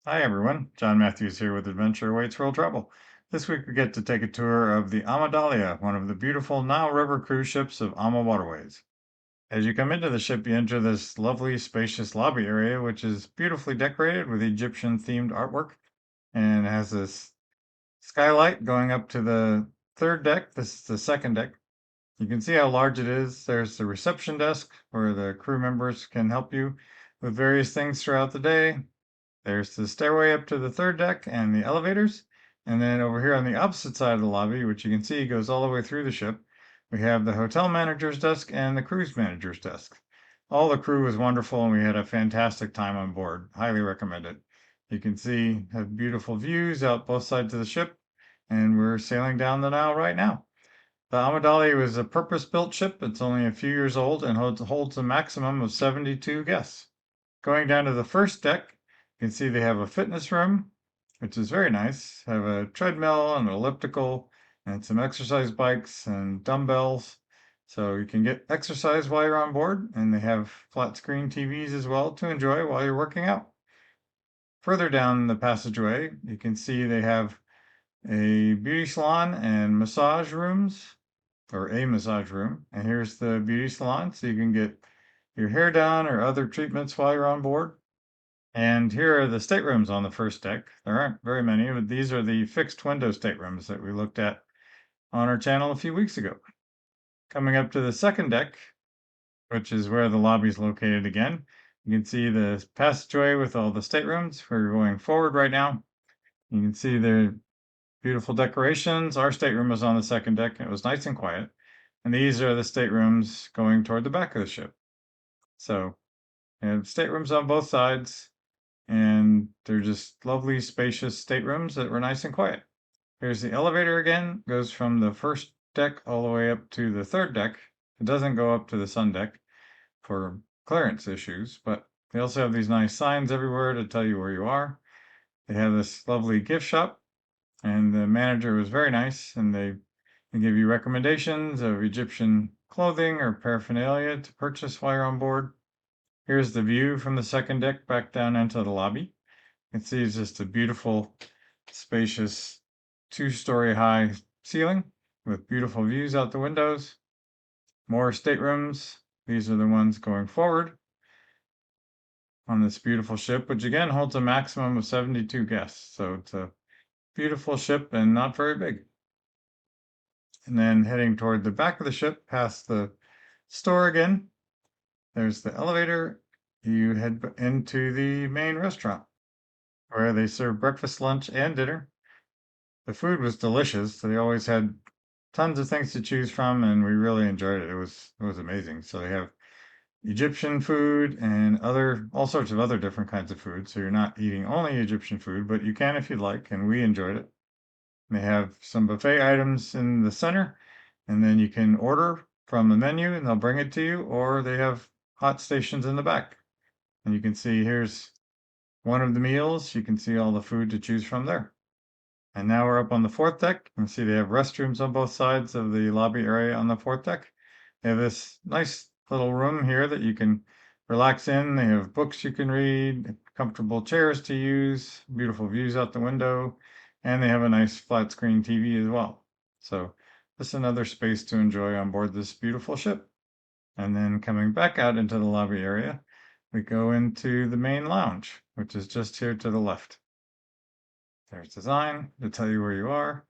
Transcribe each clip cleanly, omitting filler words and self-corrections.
Hi everyone, John Matthews here with Adventure Awaits World Travel. This week we get to take a tour of the AmaDahlia, one of the beautiful Nile River cruise ships of AmaWaterways. As you come into the ship, you enter this lovely, spacious lobby area, which is beautifully decorated with Egyptian-themed artwork and has this skylight going up to the third deck. This is the second deck. You can see how large it is. There's the reception desk where the crew members can help you with various things throughout the day. There's the stairway up to the third deck and the elevators. And then over here on the opposite side of the lobby, which you can see goes all the way through the ship, we have the hotel manager's desk and the cruise manager's desk. All the crew was wonderful and we had a fantastic time on board. Highly recommend it. You can see have beautiful views out both sides of the ship, and we're sailing down the Nile right now. The AmaDahlia was a purpose-built ship. It's only a few years old and holds a maximum of 72 guests. Going down to the first deck, you can see they have a fitness room, which is very nice. Have a treadmill and an elliptical and some exercise bikes and dumbbells. So you can get exercise while you're on board, and they have flat screen TVs as well to enjoy while you're working out. Further down the passageway, you can see they have a beauty salon and massage rooms, or a massage room. And here's the beauty salon, so you can get your hair done or other treatments while you're on board. And here are the staterooms on the first deck. There aren't very many, but these are the fixed window staterooms that we looked at on our channel a few weeks ago. Coming up to the second deck, which is where the lobby is located again, you can see the passageway with all the staterooms. We're going forward right now. You can see the beautiful decorations. Our stateroom was on the second deck, and it was nice and quiet. And these are the staterooms going toward the back of the ship. So we have staterooms on both sides, and they're just lovely, spacious staterooms that were nice and quiet. Here's the elevator again, goes from the first deck all the way up to the third deck. It doesn't go up to the sun deck for clearance issues, but they also have these nice signs everywhere to tell you where you are. They have this lovely gift shop, and the manager was very nice, and they give you recommendations of Egyptian clothing or paraphernalia to purchase while you're on board. Here's the view from the second deck back down into the lobby. You can see it's just a beautiful, spacious, two-story high ceiling with beautiful views out the windows. More staterooms. These are the ones going forward on this beautiful ship, which again holds a maximum of 72 guests. So it's a beautiful ship and not very big. And then heading toward the back of the ship, past the store again, there's the elevator. You head into the main restaurant where they serve breakfast, lunch, and dinner. The food was delicious. They always had tons of things to choose from, and we really enjoyed it. It was amazing. So they have Egyptian food and all sorts of other different kinds of food. So you're not eating only Egyptian food, but you can if you'd like, and we enjoyed it. They have some buffet items in the center, and then you can order from the menu and they'll bring it to you, or they have hot stations in the back. And you can see here's one of the meals. You can see all the food to choose from there. And now we're up on the fourth deck. You can see they have restrooms on both sides of the lobby area on the fourth deck. They have this nice little room here that you can relax in. They have books you can read, comfortable chairs to use, beautiful views out the window, and they have a nice flat screen TV as well. So just another space to enjoy on board this beautiful ship. And then coming back out into the lobby area, we go into the main lounge, which is just here to the left. There's the sign to tell you where you are.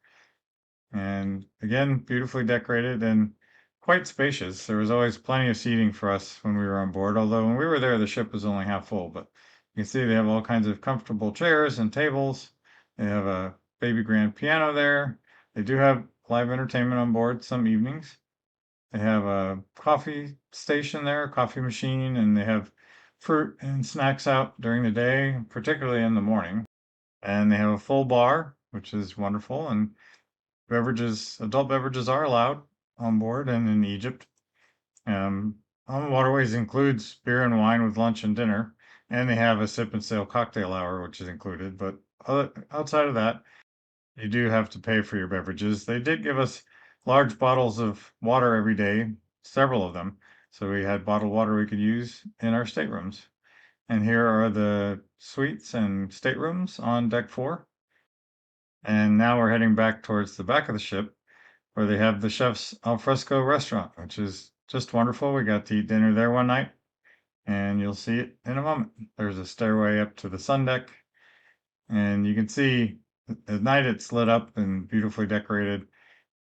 And again, beautifully decorated and quite spacious. There was always plenty of seating for us when we were on board, although when we were there, the ship was only half full. But you can see they have all kinds of comfortable chairs and tables. They have a baby grand piano there. They do have live entertainment on board some evenings. They have a coffee station there, a coffee machine, and they have fruit and snacks out during the day, particularly in the morning. And they have a full bar, which is wonderful. And adult beverages are allowed on board and in Egypt. AmaWaterways includes beer and wine with lunch and dinner, and they have a sip and sail cocktail hour, which is included. But outside of that, you do have to pay for your beverages. They did give us large bottles of water every day, several of them. So we had bottled water we could use in our staterooms. And here are the suites and staterooms on deck 4. And now we're heading back towards the back of the ship where they have the chef's al fresco restaurant, which is just wonderful. We got to eat dinner there one night, and you'll see it in a moment. There's a stairway up to the sun deck, and you can see at night it's lit up and beautifully decorated,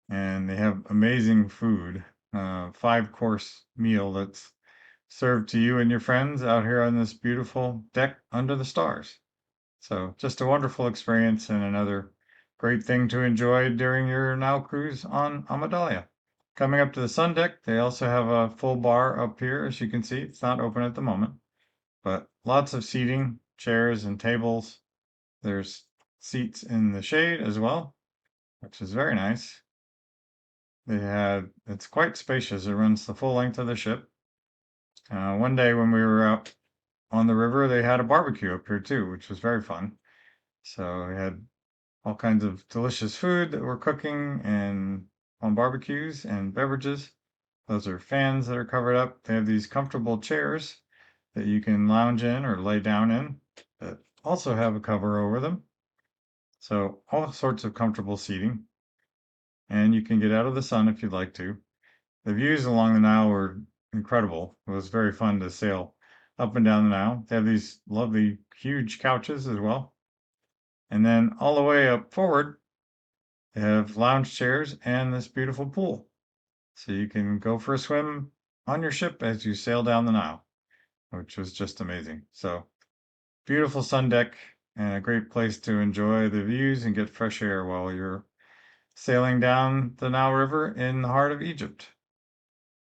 and they have amazing food. 5-course meal that's served to you and your friends out here on this beautiful deck under the stars. So just a wonderful experience and another great thing to enjoy during your Nile cruise on AmaDahlia. Coming up to the sun deck, they also have a full bar up here. As you can see, it's not open at the moment, but lots of seating, chairs and tables. There's seats in the shade as well, which is very nice. It's quite spacious. It runs the full length of the ship. One day when we were out on the river, they had a barbecue up here too, which was very fun. So we had all kinds of delicious food that we're cooking and on barbecues and beverages. Those are fans that are covered up. They have these comfortable chairs that you can lounge in or lay down in that also have a cover over them. So all sorts of comfortable seating. And you can get out of the sun if you'd like to. The views along the Nile were incredible. It was very fun to sail up and down the Nile. They have these lovely huge couches as well. And then all the way up forward, they have lounge chairs and this beautiful pool. So you can go for a swim on your ship as you sail down the Nile, which was just amazing. So beautiful sun deck and a great place to enjoy the views and get fresh air while you're sailing down the Nile River in the heart of Egypt.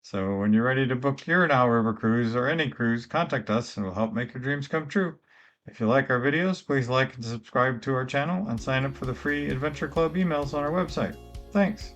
So when you're ready to book your Nile River cruise or any cruise, contact us and we'll help make your dreams come true. If you like our videos, please like and subscribe to our channel and sign up for the free Adventure Club emails on our website. Thanks!